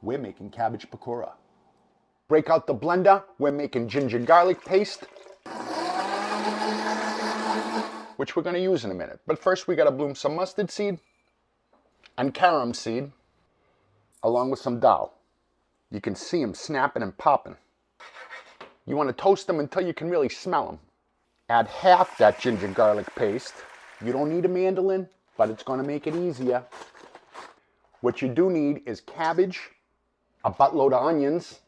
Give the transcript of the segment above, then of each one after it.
we're making cabbage pakora. Break out the blender, we're making ginger garlic paste, which we're going to use in a minute. But first we got to bloom some mustard seed and carom seed, along with some daal. You can see them snapping and popping. You want to toast them until you can really smell them. Add half that ginger garlic paste. You don't need a mandolin, but it's going to make it easier. What you do need is cabbage, a buttload of onions,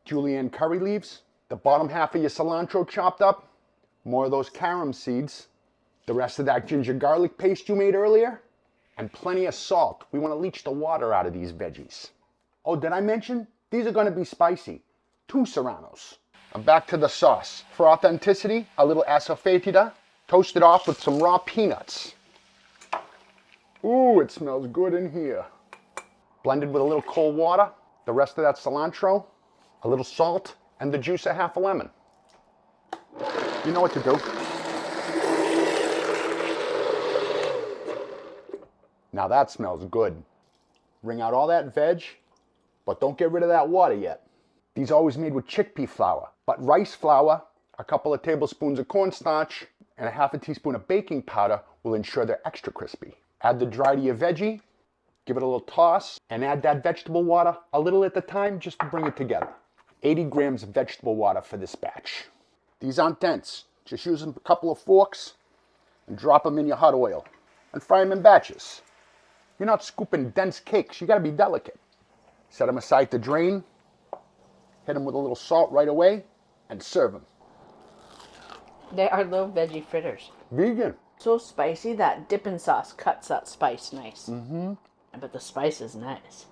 julienne curry leaves, the bottom half of your cilantro chopped up, more of those carom seeds, the rest of that ginger garlic paste you made earlier, and plenty of salt. We want to leach the water out of these veggies. Oh, did I mention? These are going to be spicy. 2 serranos. And back to the sauce. For authenticity, a little asafoetida, toasted off with some raw peanuts. Ooh, it smells good in here. Blended with a little cold water, the rest of that cilantro, a little salt, and the juice of half a lemon. You know what to do. Now that smells good. Wring out all that veg, but don't get rid of that water yet. These are always made with chickpea flour, but rice flour, a couple of tablespoons of cornstarch, and a half a teaspoon of baking powder will ensure they're extra crispy. Add the dry to your veggie, give it a little toss, and add that vegetable water a little at a time just to bring it together. 80 grams of vegetable water for this batch. These aren't dense. Just use a couple of forks and drop them in your hot oil and fry them in batches. You're not scooping dense cakes. You got to be delicate. Set them aside to drain. Hit them with a little salt right away and serve them. They are little veggie fritters. Vegan. So spicy that dipping sauce cuts that spice nice. But the spice is nice.